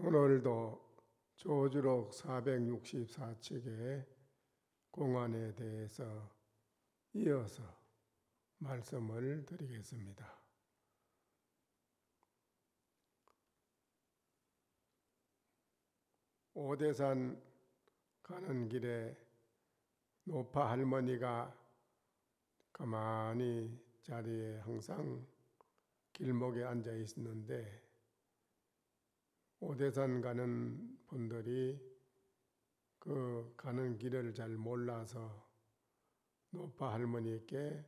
오늘도 조주록 464책의 공안에 대해서 이어서 말씀을 드리겠습니다. 오대산 가는 길에 노파 할머니가 가만히 자리에 항상 길목에 앉아 있었는데, 오대산 가는 분들이 그 가는 길을 잘 몰라서 노파 할머니께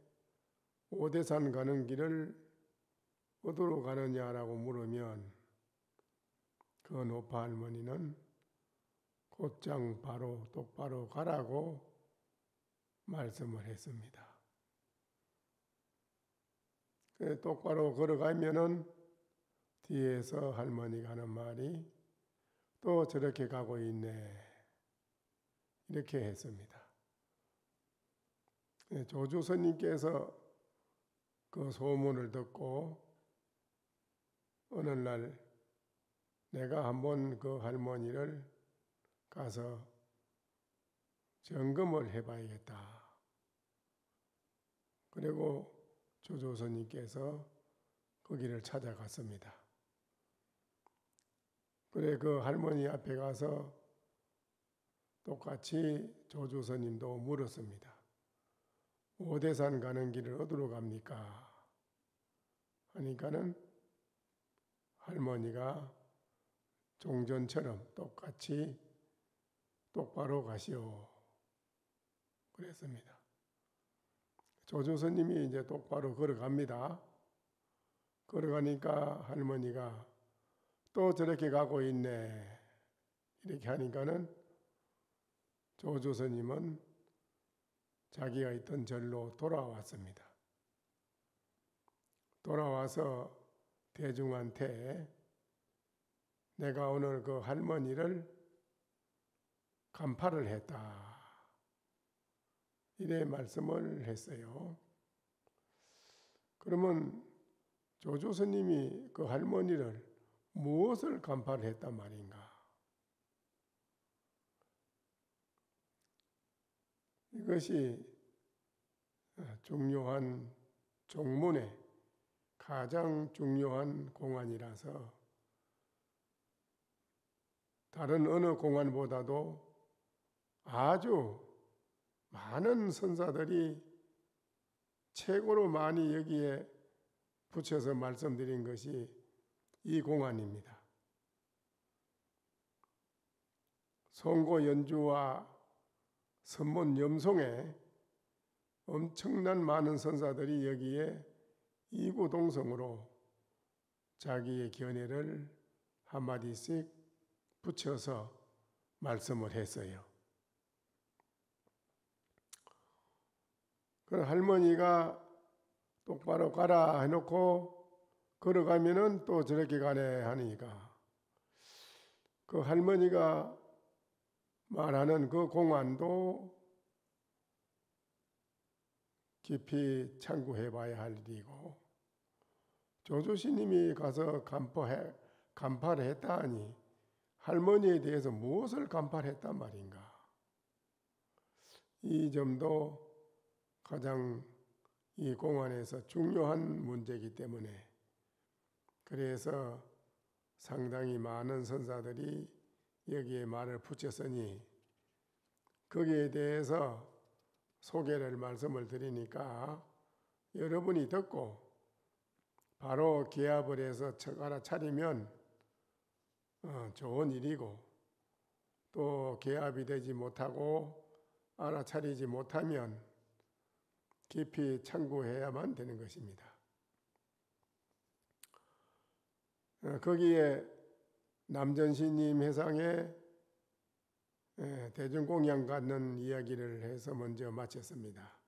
오대산 가는 길을 어디로 가느냐라고 물으면 그 노파 할머니는 곧장 바로 똑바로 가라고 말씀을 했습니다. 똑바로 걸어가면은 뒤에서 할머니가 하는 말이 또 저렇게 가고 있네, 이렇게 했습니다. 조주 스님께서 그 소문을 듣고 어느 날 내가 한번 그 할머니를 가서 점검을 해봐야겠다. 그리고 조주 스님께서 거기를 찾아갔습니다. 그래 그 할머니 앞에 가서 똑같이 조주 스님도 물었습니다. 오대산 가는 길을 어디로 갑니까? 하니까는 할머니가 종전처럼 똑같이 똑바로 가시오, 그랬습니다. 조주 스님이 이제 똑바로 걸어갑니다. 걸어가니까 할머니가 또 저렇게 가고 있네, 이렇게 하니까는 조주 스님은 자기가 있던 절로 돌아왔습니다. 돌아와서 대중한테 내가 오늘 그 할머니를 간파를 했다, 이래 말씀을 했어요. 그러면 조주 스님이 그 할머니를 무엇을 간파를 했단 말인가? 이것이 중요한 종문의 가장 중요한 공안이라서 다른 어느 공안보다도 아주 많은 선사들이 최고로 많이 여기에 붙여서 말씀드린 것이 이 공안입니다. 송고 연주와 선문 염송에 엄청난 많은 선사들이 여기에 이구동성으로 자기의 견해를 한마디씩 붙여서 말씀을 했어요. 그 할머니가 똑바로 가라 해놓고 걸어가면은 또 저렇게 가네 하니까 그 할머니가 말하는 그 공안도 깊이 참고해 봐야 할 일이고, 조주 스님이 가서 간파를 했다 하니 할머니에 대해서 무엇을 간파를 했단 말인가? 이 점도 가장 이 공안에서 중요한 문제이기 때문에, 그래서 상당히 많은 선사들이 여기에 말을 붙였으니 거기에 대해서 소개를 말씀을 드리니까 여러분이 듣고 바로 기합을 해서 알아차리면 좋은 일이고, 또 기합이 되지 못하고 알아차리지 못하면 깊이 참고해야만 되는 것입니다. 거기에 남전시님 회상에 대중공양 갖는 이야기를 해서 먼저 마쳤습니다.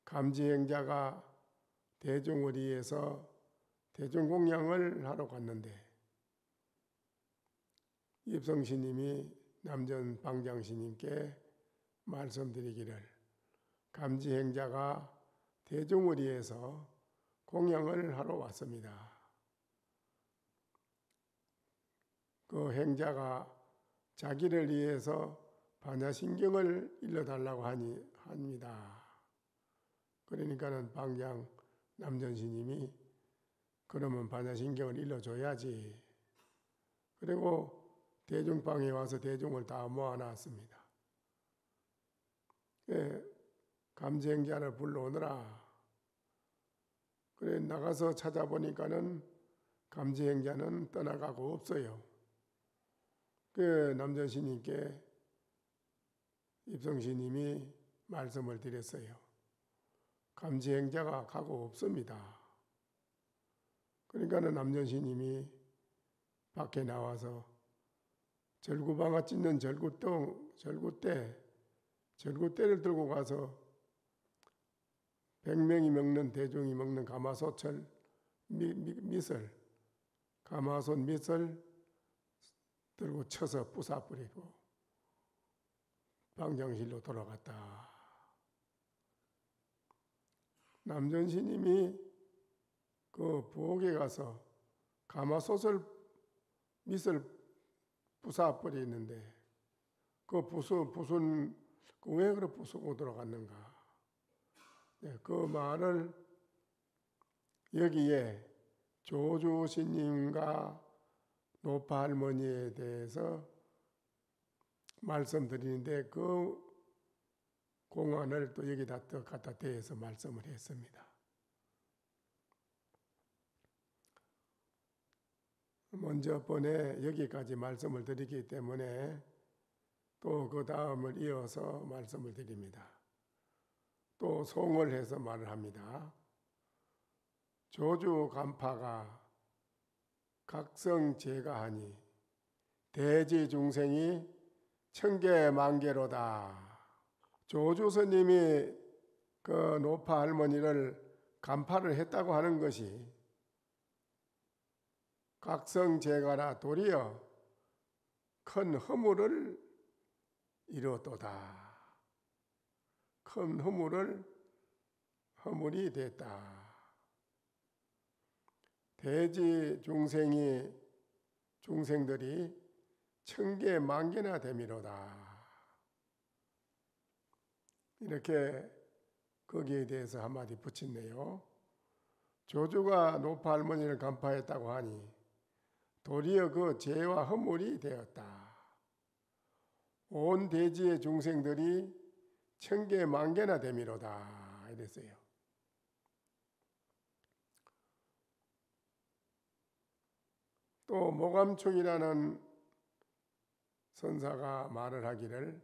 감지행자가 대중을 위해서 대중공양을 하러 갔는데 입성시님이 남전 방장시님께 말씀드리기를 감지행자가 대중을 위해서 공양을 하러 왔습니다. 그 행자가 자기를 위해서 반야신경을 일러달라고 합니다. 그러니까는 방장 남전시님이 그러면 반야신경을 일러줘야지. 그리고 대중방에 와서 대중을 다 모아놨습니다. 감지행자를 불러오느라. 그래 나가서 찾아보니까는 감지행자는 떠나가고 없어요. 그 남전시님께 입성시님이 말씀을 드렸어요. 감지행자가 가고 없습니다. 그러니까는 남전시님이 밖에 나와서 절구방아 찢는 절구대를 들고 가서 100명이 먹는 대중이 먹는 가마솥을 가마솥 밑을 들고 쳐서 부숴버리고 방장실로 돌아갔다. 남전시님이 그 부엌에 가서 가마솥을 밑을 부숴버리는데 왜 그렇게 부수고 들어갔는가? 그 말을 여기에 조주스님과 노파 할머니에 대해서 말씀드리는데 그 공안을 또 여기다 또 갖다 대해서 말씀을 했습니다. 먼저 번에 여기까지 말씀을 드리기 때문에 또 그 다음을 이어서 말씀을 드립니다. 또 송을 해서 말을 합니다. 조주 간파가 각성제가하니 대지 중생이 천개 만개로다. 조주스님이 그 노파 할머니를 간파를 했다고 하는 것이 각성제가라 도리어 큰 허물을 이루었도다. 큰 허물이 됐다. 대지 중생들이 천개 만개나 되미로다. 이렇게 거기에 대해서 한마디 붙였네요. 조주가 노파 할머니를 간파했다고 하니 도리어 그 죄와 허물이 되었다. 온 대지의 중생들이 천개 만개나 되미로다. 이랬어요. 또 모감충이라는 선사가 말을 하기를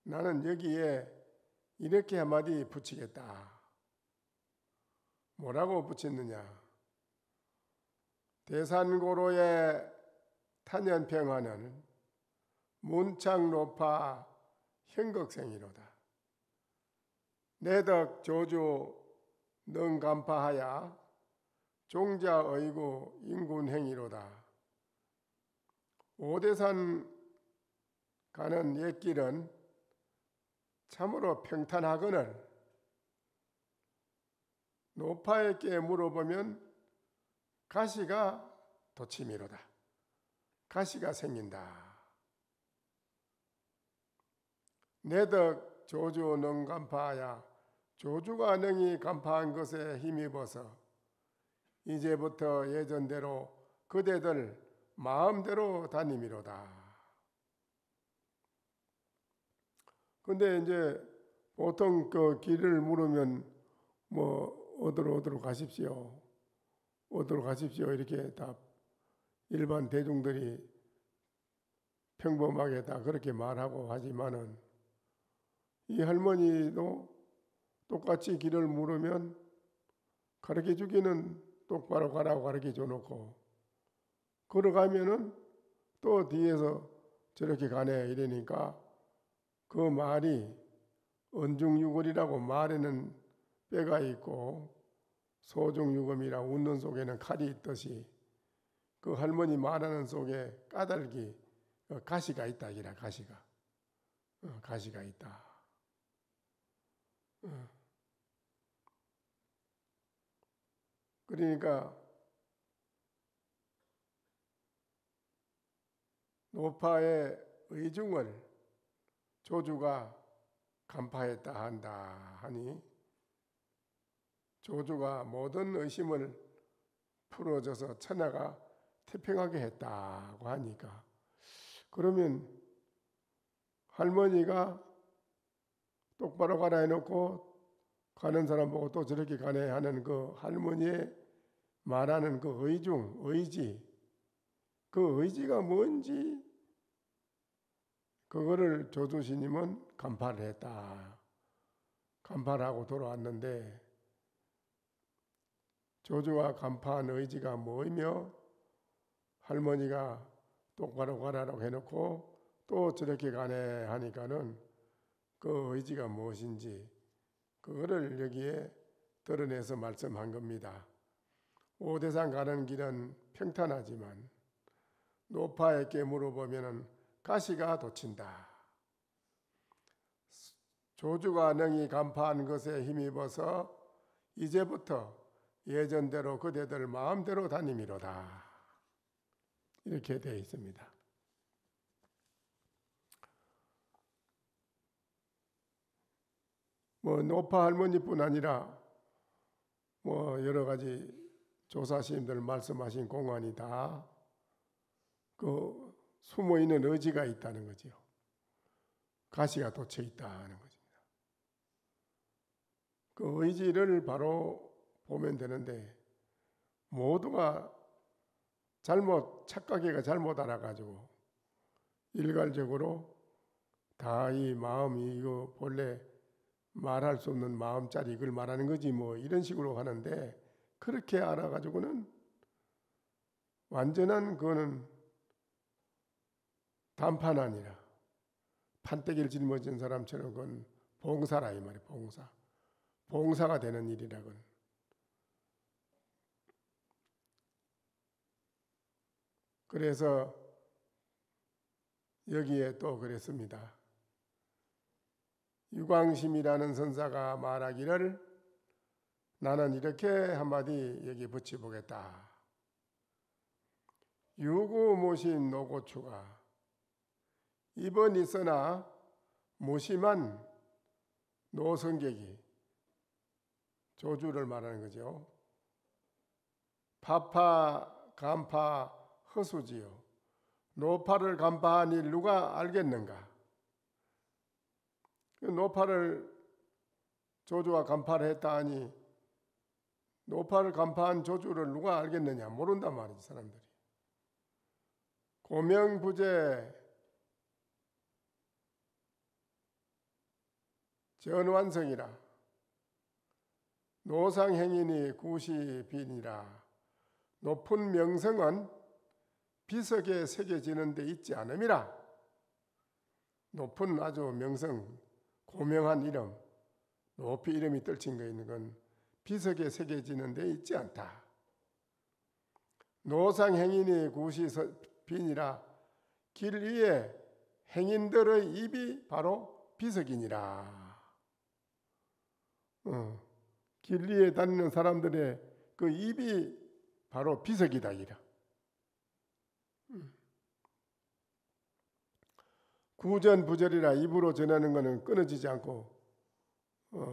나는 여기에 이렇게 한마디 붙이겠다. 뭐라고 붙였느냐? 대산고로의 탄연평화는 문창노파 현극생이로다. 내덕 조주 능간파하야 종자의구 인군행이로다. 오대산 가는 옛길은 참으로 평탄하거늘 노파에게 물어보면 가시가 도치미로다. 가시가 생긴다. 내덕 조주 능간파하야 조주가 능히 간파한 것에 힘입어서 이제부터 예전대로 그대들 마음대로 다니미로다. 근데 이제 보통 그 길을 물으면 뭐 어디로 가십시오. 어디로 가십시오. 이렇게 다 일반 대중들이 평범하게 다 그렇게 말하고 하지만은 이 할머니도 똑같이 길을 물으면 가르쳐 주기는 똑바로 가라고 가르쳐 줘 놓고 걸어가면은 또 뒤에서 저렇게 가네 이러니까 그 말이 언중유골이라고 말에는 뼈가 있고 소중유검이라 웃는 속에는 칼이 있듯이 그 할머니 말하는 속에 까닭이 가시가 있다 이라 가시가 가시가 있다. 그러니까 노파의 의중을 조주가 간파했다 한다 하니 조주가 모든 의심을 풀어줘서 천하가 태평하게 했다고 하니까 그러면 할머니가 똑바로 가라 해놓고 가는 사람 보고 또 저렇게 가네 하는 그 할머니의 말하는 그 의중, 의지 그 의지가 뭔지 그거를 조주스님은 간파를 했다. 간파를 하고 돌아왔는데 조주가 간파한 의지가 뭐이며 할머니가 똑바로 가라고 해놓고 또 저렇게 가네 하니까는 그 의지가 무엇인지 그거를 여기에 드러내서 말씀한 겁니다. 오대산 가는 길은 평탄하지만 노파에게 물어보면은 가시가 돋친다. 조주가 능히 간파한 것에 힘입어서 이제부터 예전대로 그대들 마음대로 다니미로다. 이렇게 되어 있습니다. 뭐 노파 할머니뿐 아니라 뭐 여러 가지 조사시님들 말씀하신 공안이 다 그 숨어 있는 의지가 있다는 거죠. 가시가 돋쳐 있다는 것입니다. 그 의지를 바로 보면 되는데 모두가 착각해가 잘못 알아가지고 일괄적으로 다 이 마음이 이거 본래 말할 수 없는 마음짜리 이걸 말하는 거지 뭐 이런 식으로 하는데 그렇게 알아가지고는 완전한 그거는 단판 아니라 판때기를 짊어진 사람처럼 그건 봉사라 이 말이에요. 봉사가 되는 일이라건. 그래서 여기에 또 그랬습니다. 유광심이라는 선사가 말하기를 나는 이렇게 한마디 여기 붙여보겠다. 유구 모신 노고추가 이번 있으나 무심한 노성객이 조주를 말하는 거죠. 파파 간파 허수지요. 노파를 간파하니 누가 알겠는가? 노파를 조주가 간파를 했다 하니 노파를 간파한 조주를 누가 알겠느냐? 모른단 말이지 사람들이. 고명부재 전완성이라 노상행인이 구시빈이라 높은 명성은 비석에 새겨지는 데 있지 않음이라. 높은 아주 명성 고명한 이름 높이 이름이 떨친 거 있는 건 비석에 새겨지는 데 있지 않다. 노상행인이 구시빈이라 길 위에 행인들의 입이 바로 비석이니라. 길 위에 다니는 사람들의 그 입이 바로 비석이다 이라. 구전부절이라 입으로 전하는 것은 끊어지지 않고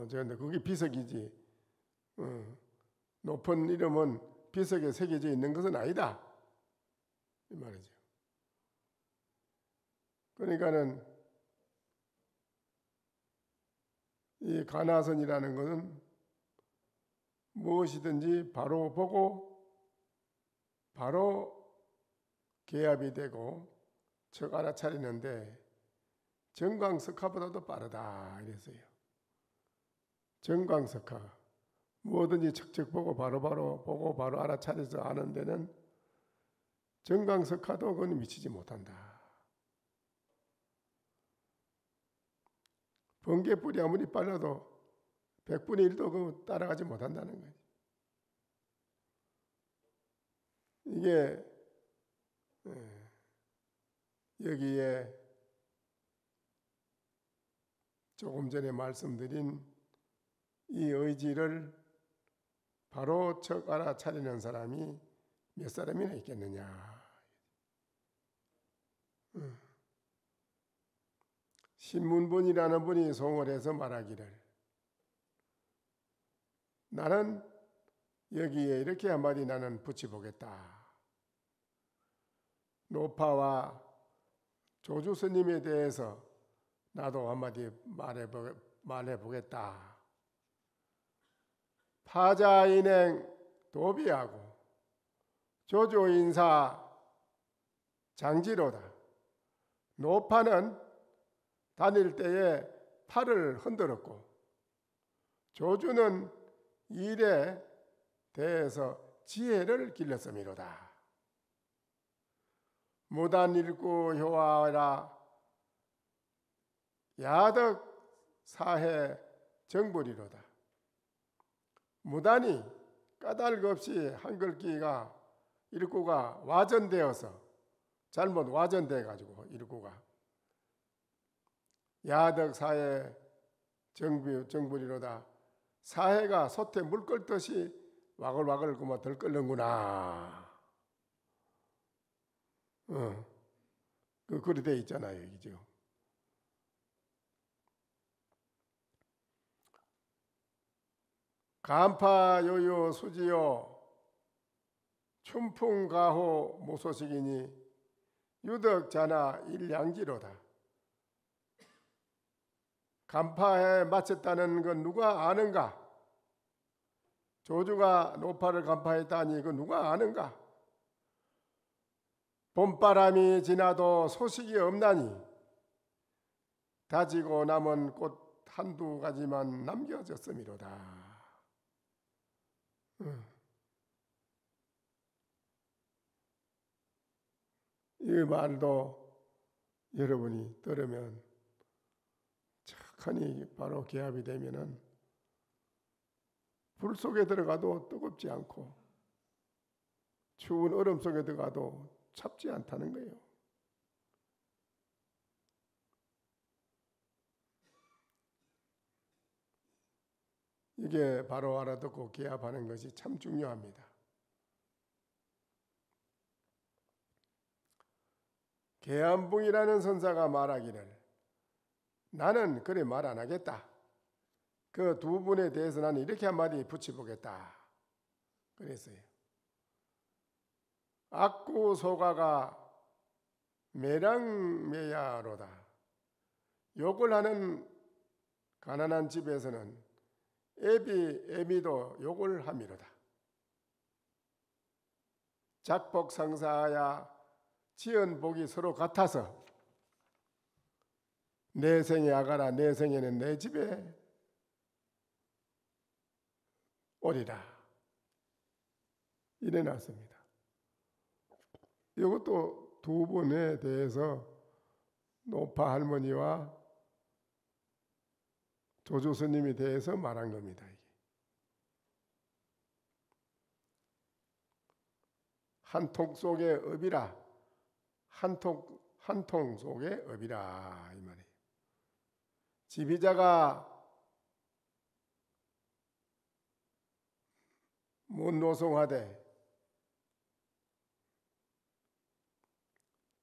저런데 그게 비석이지. 높은 이름은 비석에 새겨져 있는 것은 아니다 이 말이죠. 그러니까는 이 가나선이라는 것은 무엇이든지 바로 보고 바로 개합이 되고 척 알아차리는데 정광석화보다도 빠르다 이랬어요. 정광석화, 뭐든지 척척 보고 바로바로 보고 바로 알아차려서 아는 데는 정광석화도 그건 미치지 못한다. 번개불이 아무리 빨라도 100분의 1도 그 따라가지 못한다는 거지. 이게 여기에 조금 전에 말씀드린 이 의지를 바로 척 알아차리는 사람이 몇 사람이나 있겠느냐. 신문본이라는 분이 송을 해서 말하기를, 나는 여기에 이렇게 한마디 나는 붙여보겠다. 노파와 조주 스님에 대해서 나도 한마디 말해보겠다. 파자인행 도비하고 조조인사 장지로다. 노파는 다닐 때에 팔을 흔들었고 조주는 일에 대해서 지혜를 길렀음이로다. 무단일구 효하라 야덕 사해 정불이로다. 무단히 까닭 없이 한글기가 일구가 와전되어서 잘못 와전돼 가지고 일구가 야덕 사해 정불이로다. 사해가 솥에 물 끓듯이 와글와글 그만 덜 끓는구나. 그 글이 돼 있잖아요, 이죠. 간파요요 수지요 춘풍가호 모소식이니 유덕자나 일량지로다. 간파에 마쳤다는 건 누가 아는가? 조주가 노파를 간파했다니 그 누가 아는가? 봄바람이 지나도 소식이 없나니 다지고 남은 꽃 한두 가지만 남겨졌음이로다. 이 말도 여러분이 들으면 착하니 바로 개합이 되면은 불 속에 들어가도 뜨겁지 않고 추운 얼음 속에 들어가도 찹지 않다는 거예요. 이게 바로 알아듣고 개합하는 것이 참 중요합니다. 계암봉이라는 선사가 말하기를 나는 그래 말 안 하겠다. 그 두 분에 대해서 나는 이렇게 한마디 붙여보겠다. 그랬어요. 악구소가가 매랑매야로다. 욕을 하는 가난한 집에서는 애비도 욕을 함이로다. 작복상사야 지은 복이 서로 같아서 내 생에 아가라 내 생에는 내 집에 오리라. 이래 놨습니다. 이것도 두 분에 대해서 노파 할머니와 조조 스님에 대해서 말한 겁니다. 이게. 한 통 속의 업이라, 한 통 속의 업이라 이 말이에요. 지비자가 문노송하되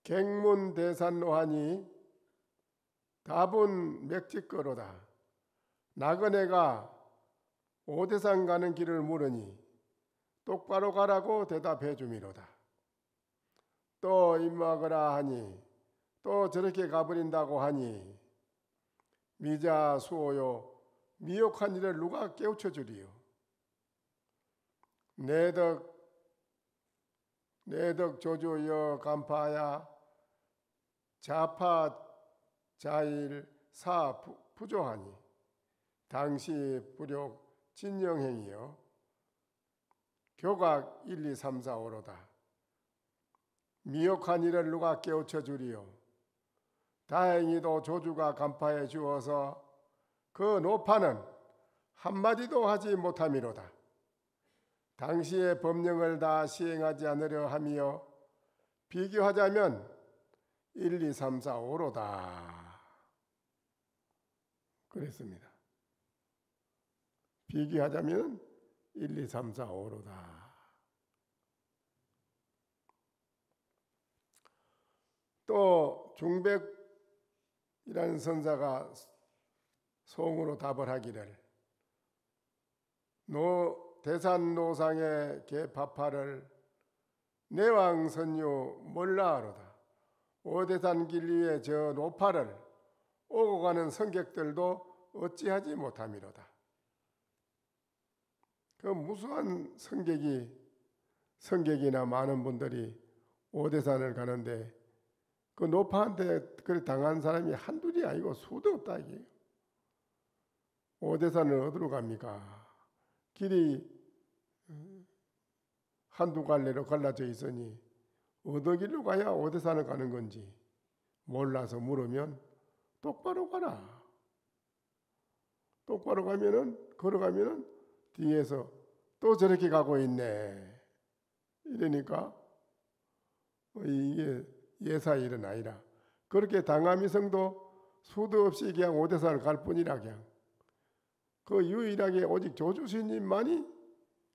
객문대산노하니 답은 맥직거로다. 나그네가 오대산 가는 길을 물으니 똑바로 가라고 대답해 주미로다. 또 입막으라 하니 또 저렇게 가버린다고 하니 미자 수오요 미혹한 이를 누가 깨우쳐 주리요. 내덕 조조여 간파야 자파 자일 사 부조하니 당시 불욕 진영행이여 교각 1, 2, 3, 4, 5로다. 미혹한 이를 누가 깨우쳐 주리요. 다행히도 조주가 간파해 주어서 그 노파는 한마디도 하지 못함이로다. 당시의 법령을 다 시행하지 않으려 함이여 비교하자면 1, 2, 3, 4, 5로다. 그랬습니다. 비교하자면 1, 2, 3, 4, 5로다. 또 중백이라는 선사가 송으로 답을 하기를 대산노상의 개파파를 내왕선유 몰라하로다. 오대산 길 위에 저 노파를 오고 가는 성객들도 어찌하지 못함이로다. 그 무수한 성객이나 많은 분들이 오대산을 가는데 그 노파한테 그래 당한 사람이 한둘이 아니고 수도 없다 이게요. 오대산은 어디로 갑니까? 길이 한두 갈래로 갈라져 있으니 어느 길로 가야 오대산을 가는 건지 몰라서 물으면 똑바로 가라. 똑바로 걸어가면은 뒤에서 또 저렇게 가고 있네. 이러니까 이게 예사일은 아니라 그렇게 당함이성도 수도 없이 그냥 오대산을 갈 뿐이라 그냥 그 유일하게 오직 조주스님만이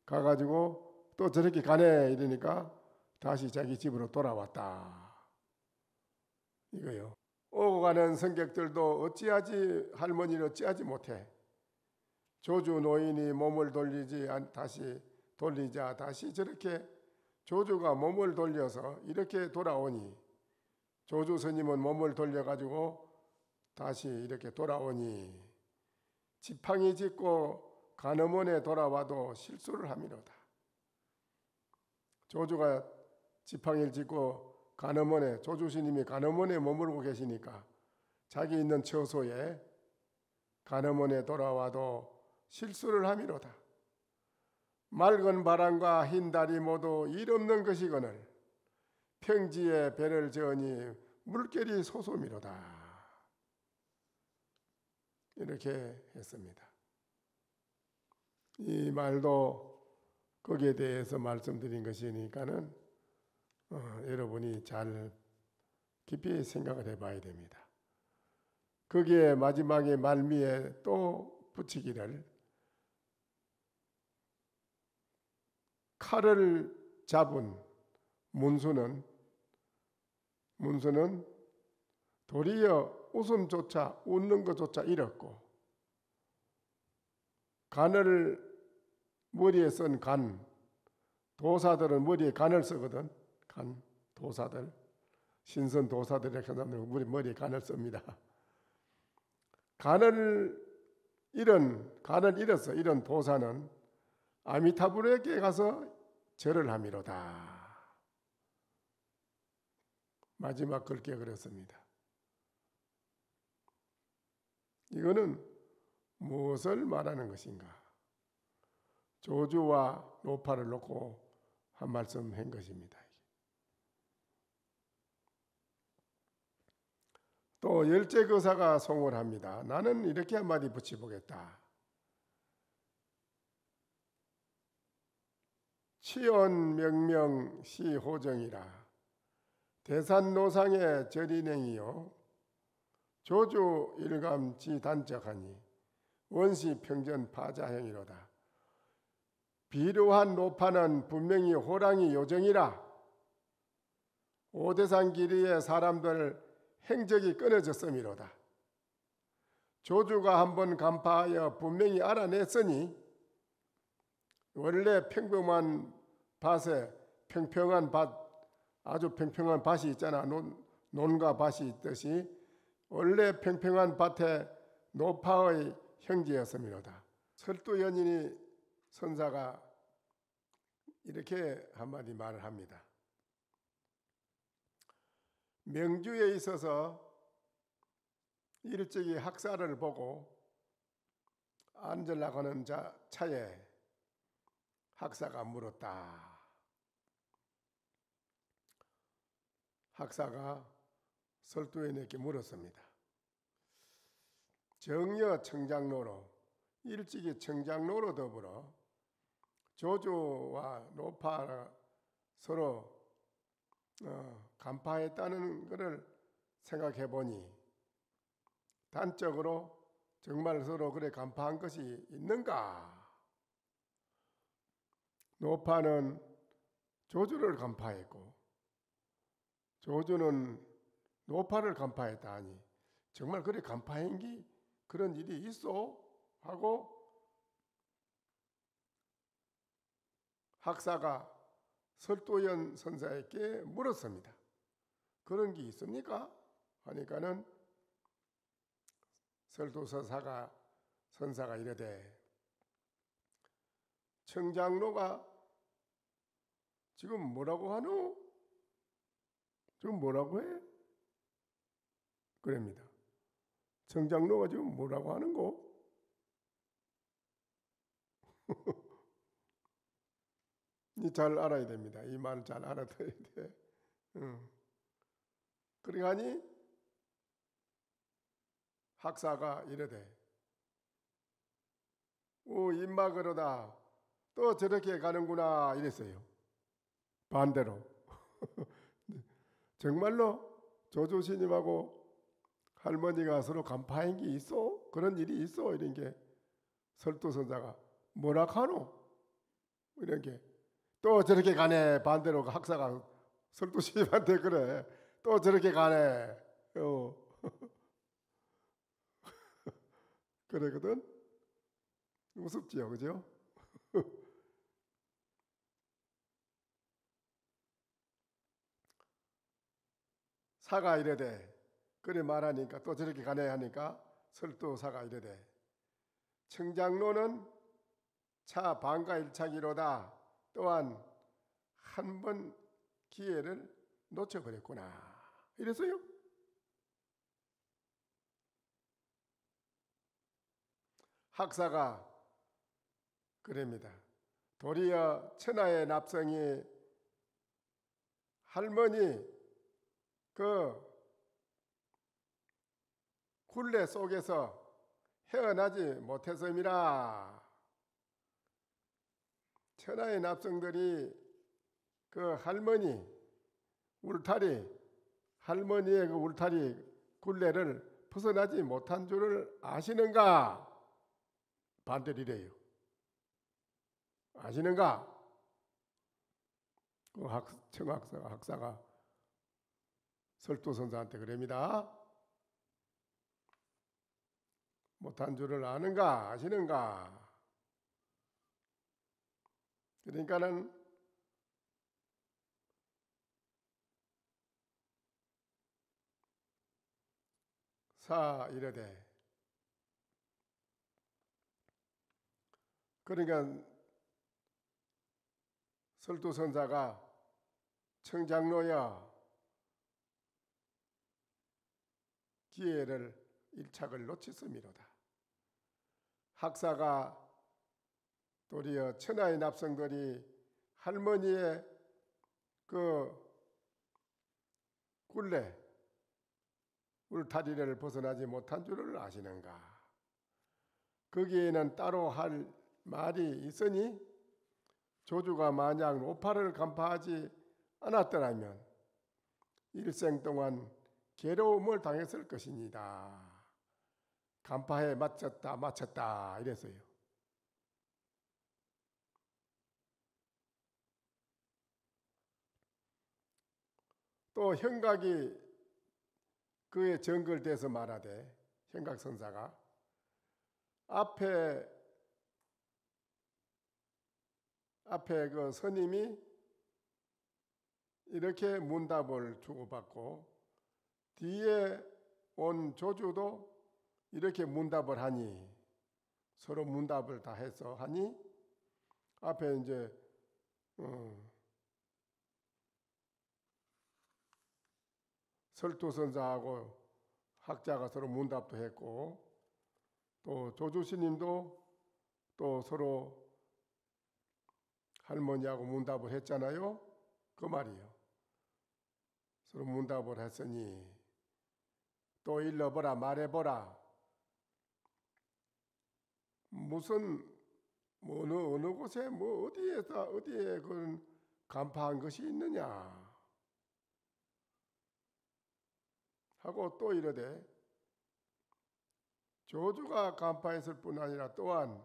가가지고 또 저렇게 가네 이러니까 다시 자기 집으로 돌아왔다. 이거요. 오고 가는 성객들도 어찌하지 할머니를 어찌하지 못해. 조주 노인이 몸을 돌리자 다시 저렇게 조주가 몸을 돌려서 이렇게 돌아오니 조주 스님은 몸을 돌려가지고 다시 이렇게 돌아오니 지팡이 짚고 간음원에 돌아와도 실수를 함이로다. 조주가 지팡이를 짚고 조주 스님이 간음원에 머물고 계시니까 자기 있는 처소에 간음원에 돌아와도 실수를 함이로다. 맑은 바람과 흰 달이 모두 일 없는 것이거늘 평지에 배를 저으니 물결이 솟음이로다. 이렇게 했습니다. 이 말도 거기에 대해서 말씀드린 것이니까는 여러분이 잘 깊이 생각을 해봐야 됩니다. 거기에 마지막에 말미에 또 붙이기를 칼을 잡은 문수는 도리어 웃음조차 웃는 것조차 잃었고 간을 머리에 쓴 도사들은 머리에 간을 쓰거든. 도사들 신선 도사들의 사람들은 머리에 간을 씁니다. 간을 잃었어. 이런 도사는 아미타불에게 가서 절을 함이로다. 마지막 그렇게 그랬습니다. 이거는 무엇을 말하는 것인가? 조주와 노파를 놓고 한 말씀 한 것입니다. 또 열제거사가 송을 합니다. 나는 이렇게 한마디 붙여보겠다. 치온 명명 시호정이라 대산노상의 절인행이요 조주 일감지 단적하니 원시 평전 파자행이로다. 비루한 노파는 분명히 호랑이 요정이라 오대산 길이의 사람들 행적이 끊어졌음이로다. 조주가 한번 간파하여 분명히 알아냈으니 원래 평범한 밭에 아주 평평한 밭이 있잖아. 논과 밭이 있듯이 원래 평평한 밭에 노파의 형제였음이로다. 설도연인이 선사가 이렇게 한마디 말을 합니다. 명주에 있어서 일찍이 학사를 보고 앉으려고 하는 차에 학사가 물었다. 학사가 설도연에게 물었습니다. 정여 청장로로 일찍이 청장로로 더불어 조조와 노파가 서로 간파했다는 것을 생각해 보니 단적으로 정말 서로 그래 간파한 것이 있는가? 노파는 조조를 간파했고 조조는 노파를 간파했다 하니 정말 그래 간파한 게 그런 일이 있어? 하고 학사가 설도연 선사에게 물었습니다. 그런 게 있습니까? 하니까는 설도선사가 이르되 청장로가 지금 뭐라고 하노? 지금 뭐라고 해? 그럽니다. 청장로가 지금 뭐라고 하는 거? 이 잘 알아야 됩니다. 이 말을 잘 알아둬야 돼. 그러니 학사가 이르되 입막으로다 또 저렇게 가는구나 이랬어요. 반대로 정말로 조조스님하고 할머니가 서로 간파한 게 있어? 그런 일이 있어? 이런 게 설도선사가 뭐라 카노? 이런 게 또 저렇게 가네. 반대로 학사가 설도스님한테 그래. 또 저렇게 가네. 그러거든. 우습지요, 그죠? 사가 이르되 그래 말하니까 또 저렇게 가네 하니까 설도사가 이르되 청장로는 차 반가 일차기로다. 또한 한 번 기회를 놓쳐버렸구나. 이랬어요. 학사가 그럽니다. 도리어 천하의 납성이 할머니 그 굴레 속에서 헤어나지 못해서입니다. 천하의 납성들이 그 할머니의 그 울타리 굴레를 벗어나지 못한 줄을 아시는가? 반대로 이래요. 아시는가? 그 학사가 설도선사한테 그럽니다. 못한 줄을 아는가? 아시는가? 그러니까는 사 이르되 그러니까 설도선사가 청장로여 기회를 일착을 놓쳤음이로다. 학사가 도리어 천하의 납성들이 할머니의 그 굴레 울타리를 벗어나지 못한 줄을 아시는가? 거기에는 따로 할 말이 있으니 조주가 만약 노파를 간파하지 않았더라면 일생 동안 괴로움을 당했을 것입니다. 간파에 마쳤다 이랬어요. 또 형각이 그에 정글돼서 말하되 형각선사가 앞에 그 스님이 이렇게 문답을 주고받고 뒤에 온 조주도 이렇게 문답을 하니 서로 문답을 다 해서 하니 앞에 이제 설투선자하고 학자가 서로 문답도 했고 또 조주스님도 또 서로 할머니하고 문답을 했잖아요. 그 말이요. 서로 문답을 했으니 또 일러보라 말해보라. 무슨 어느 곳에 어디에 그런 간파한 것이 있느냐 하고 또 이르되 조주가 간파했을 뿐 아니라 또한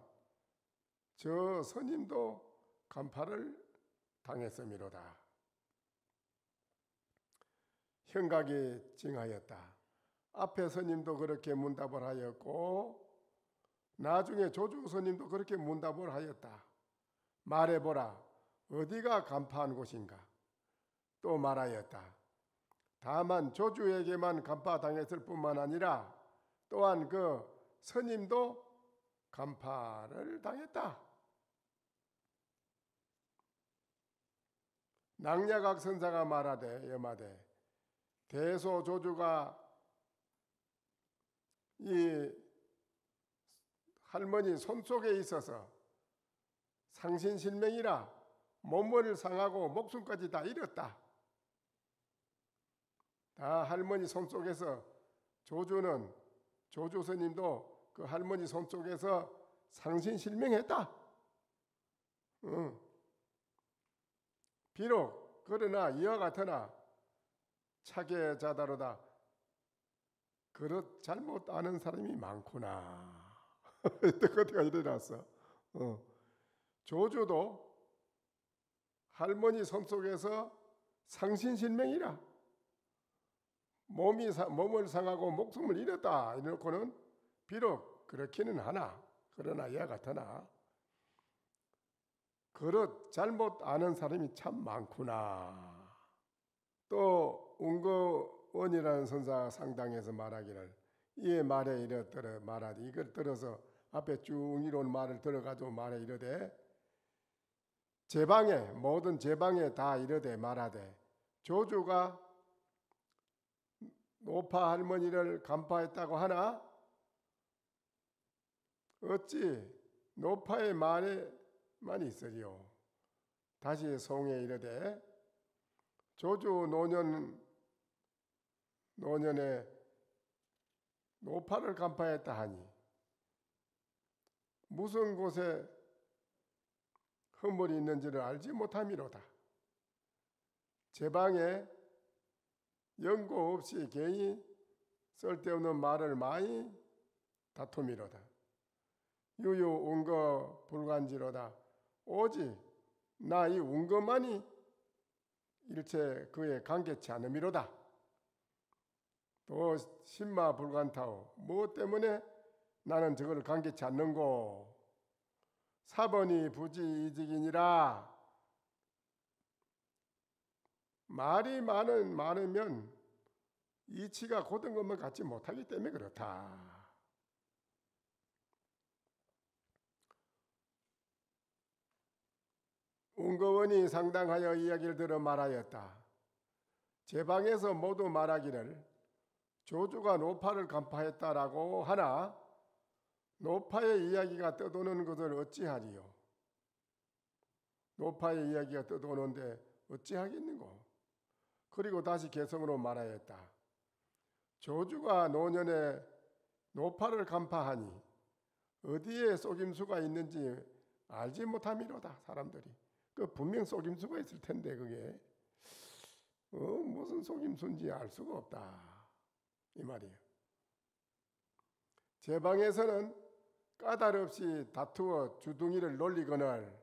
저 스님도 간파를 당했음이로다. 형각이 징하였다. 앞에 스님도 그렇게 문답을 하였고 나중에 조주 스님도 그렇게 문답을 하였다. 말해보라. 어디가 간파한 곳인가? 또 말하였다. 다만 조주에게만 간파당했을 뿐만 아니라 또한 그 스님도 간파를 당했다. 낭야각 선사가 말하되 여마되 대소조주가 이 할머니 손속에 있어서 상신실명이라 몸을 상하고 목숨까지 다 잃었다. 다 할머니 손속에서 조주 스님도 그 할머니 손속에서 상신실명했다. 비록 그러나 이와 같으나 차게 자다로다. 그릇 잘못 아는 사람이 많구나. 그때가 일어났어. 조주도 할머니 손속에서 상신실명이라 몸을 상하고 목숨을 잃었다 이렇고는 비록 그렇기는 하나 그러나 이와 같으나 그릇 잘못 아는 사람이 참 많구나. 또 운거원이라는 선사 상당에서 말하기를 이의 말에 이르더라 말하되 이걸 들어서 앞에 쭉 이론 말을 들어가지고 말해 이르되 제방에 모든 제방에 다 이르되 말하되 조주가 노파 할머니를 간파했다고 하나 어찌 노파의 말에만 있으리요. 다시 송에 이르되 조주 노년에 노파를 간파했다 하니 무슨 곳에 허물이 있는지를 알지 못함이로다. 제방에 연고 없이 괜히 쓸데없는 말을 많이 다툼이로다. 유유 운거 불간지로다. 오직 나 이 운거만이 일체 그에 관계치 않음이로다. 또 신마 불간타오. 무엇 때문에 나는 저걸 관계치 않는고. 사번이 부지 이직이니라. 말이 많으면 이치가 고든 것만 갖지 못하기 때문에 그렇다. 운거원이 상당하여 이야기를 들어 말하였다. 제방에서 모두 말하기를 조주가 노파를 간파했다라고 하나 노파의 이야기가 떠도는 것을 어찌하리요. 노파의 이야기가 떠도는데 어찌하겠는고. 그리고 다시 개성으로 말하였다. 조주가 노년에 노파를 간파하니 어디에 속임수가 있는지 알지 못함이로다. 사람들이 그 분명 속임수가 있을 텐데 그게 무슨 속임수인지 알 수가 없다 이 말이에요. 제방에서는 까닭없이 다투어 주둥이를 놀리거늘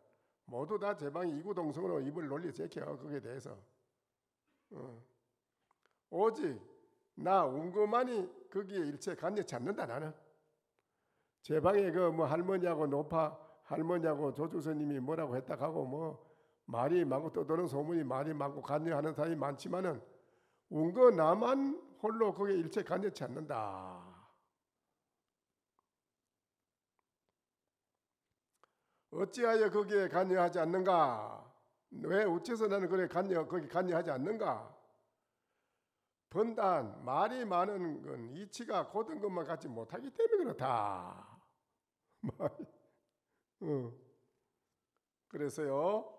모두 다 제방이 이구동성으로 입을 놀리 제껴. 거기에 대해서 오직 나 운거만이 거기에 일체 관여치 않는다. 나는 제방에 그 뭐 할머니하고 노파 할머니하고 조주스님이 뭐라고 했다 하고 뭐 말이 많고 떠도는 소문이 말이 많고 관여하는 사람이 많지만은 운거 나만 홀로 거기에 일체 관여치 않는다. 어찌하여 거기에 관여하지 않는가? 왜 어째서 나는 거기 관여하지 않는가? 번단 말이 많은 건 이치가 곧은 것만 갖지 못하기 때문에 그렇다. 그래서요.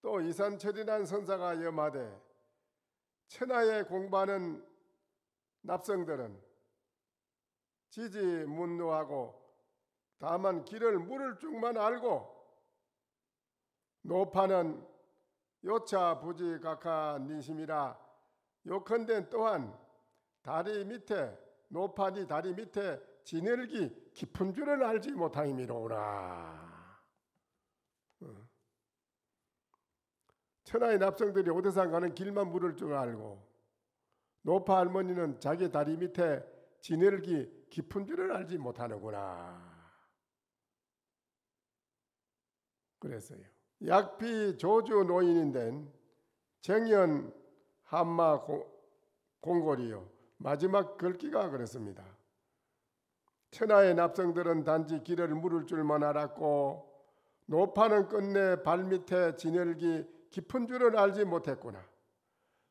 또 이산철이라는 선사가 염하되 천하에 공부하는 납성들은 지지문노하고 다만 길을 물을 줄만 알고 노파는 요차 부지 각하 니심이라 요컨대 또한 다리 밑에 노파니 다리 밑에 지늘기 깊은 줄을 알지 못함이로우나. 천하의 납성들이 오대산 가는 길만 물을 줄 알고 노파 할머니는 자기 다리 밑에 지늘기 깊은 줄을 알지 못하는구나. 그랬어요. 약비 조주 노인인된 정연 한마 공골이요. 마지막 글귀가 그랬습니다. 천하의 납성들은 단지 길을 물을 줄만 알았고 노파는 끝내 발밑에 지늘기 깊은 줄을 알지 못했구나.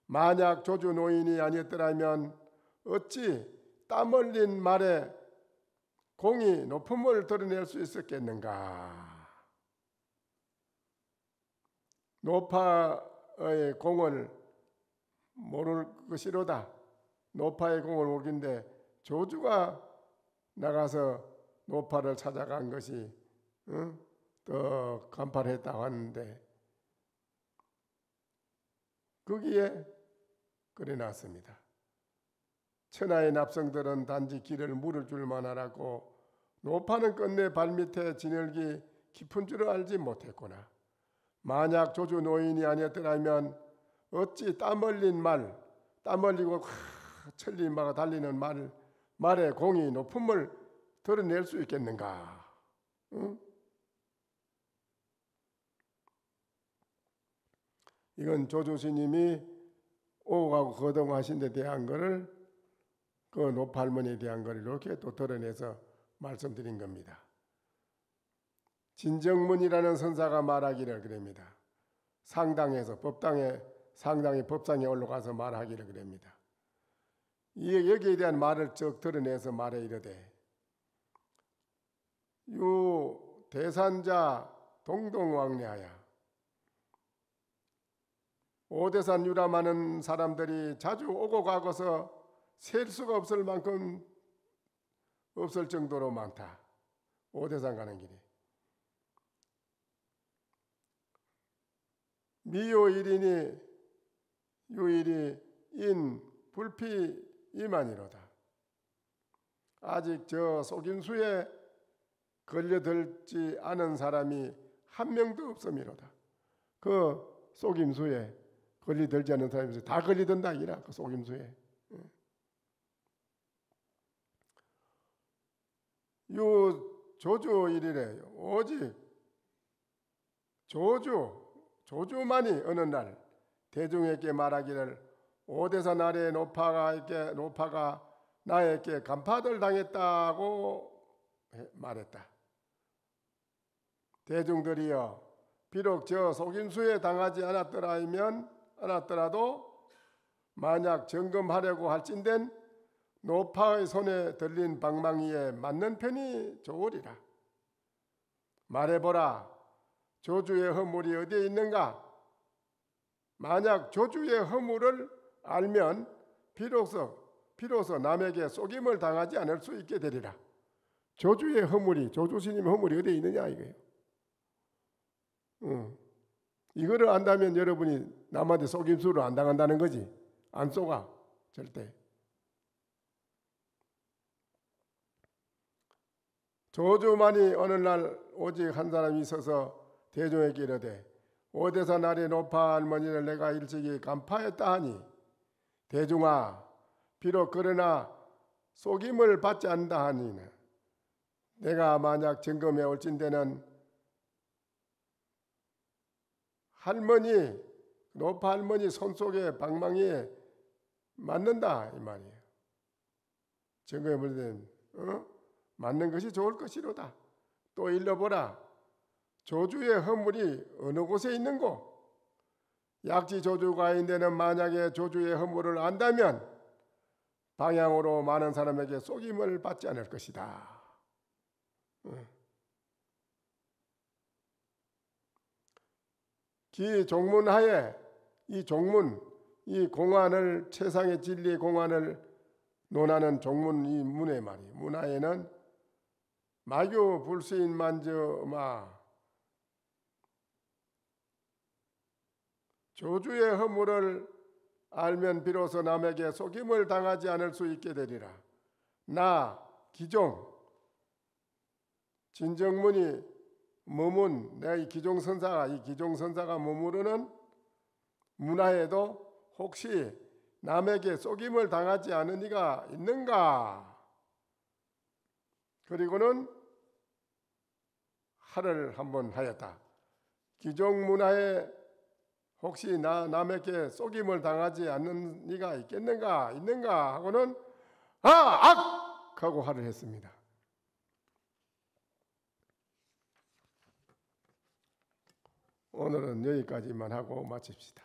만약 조주 노인이 아니었더라면 어찌 땀 흘린 말에 공이 높음을 드러낼 수 있었겠는가. 노파의 공을 모를 것이로다. 노파의 공을 모르는데 조주가 나가서 노파를 찾아간 것이 더 간파했다고 하는데 거기에 그래 놨습니다. 천하의 납성들은 단지 길을 물을 줄만 알았고 노파는 끝내 발밑에 지늘기 깊은 줄을 알지 못했구나. 만약 조주 노인이 아니었더라면 어찌 땀 흘린 말, 땀 흘리고 천리마가 달리는 말에 공이 높음을 드러낼 수 있겠는가? 이건 조주 스님이 오가고 거동하신 데 대한 거를 그 노팔머니에 대한 걸 이렇게 또 드러내서 말씀드린 겁니다. 진정문이라는 선사가 말하기를 그럽니다. 상당에서 상당히 법상에 올라가서 말하기를 그럽니다. 여기에 대한 말을 쭉 드러내서 말해 이르되 유 대산자 동동왕래하여 오대산 유람하는 사람들이 자주 오고 가고서 셀 수가 없을 만큼 없을 정도로 많다. 오대산 가는 길이. 미요일이니 유일이 인 불피 이만이로다. 아직 저 속임수에 걸려들지 않은 사람이 한 명도 없음이로다. 그 속임수에 걸리들지 않은 사람이 다 걸리든다 이라. 그 속임수에. 요 조주일이래. 오직 조주만이 어느 날 대중에게 말하기를 오대산 아래 노파가 나에게 간파를 당했다고 말했다. 대중들이여 비록 저 속임수에 당하지 않았더라도 만약 점검하려고 할진된 노파의 손에 들린 방망이에 맞는 편이 좋으리라. 말해보라. 조주의 허물이 어디에 있는가? 만약 조주의 허물을 알면 비로소 남에게 속임을 당하지 않을 수 있게 되리라. 조주의 허물이, 조주 스님의 허물이 어디에 있느냐 이거예요. 이거를 안다면 여러분이 남한테 속임수를 안 당한다는 거지. 안 속아 절대. 조주만이 어느 날 오직 한 사람이 있어서 대중에게 이르되 오대산 아래 노파 할머니를 내가 일찍이 간파했다 하니 대중아 비록 그러나 속임을 받지 않다 하니 내가 만약 점검해 올진대는 노파 할머니 손속에 방망이에 맞는다 이 말이에요. 점검해 볼 때는 맞는 것이 좋을 것이로다. 또 일러보라. 조주의 허물이 어느 곳에 있는고? 약지 조주가인데는 만약에 조주의 허물을 안다면 방향으로 많은 사람에게 속임을 받지 않을 것이다. 기 종문하에 이 종문, 이 공안을 최상의 진리의 공안을 논하는 종문 이 문의 말이 문하에는 마교 불수인 만저마 조주의 허물을 알면 비로소 남에게 속임을 당하지 않을 수 있게 되리라. 나 기종 진정문이 머문 내가 이 기종선사가 머무르는 문화에도 혹시 남에게 속임을 당하지 않은 이가 있는가? 그리고는 하를 한번 하였다. 기종문화에 혹시 남에게 속임을 당하지 않는 이가 있는가 하고는 악! 하고 하를 했습니다. 오늘은 여기까지만 하고 마칩시다.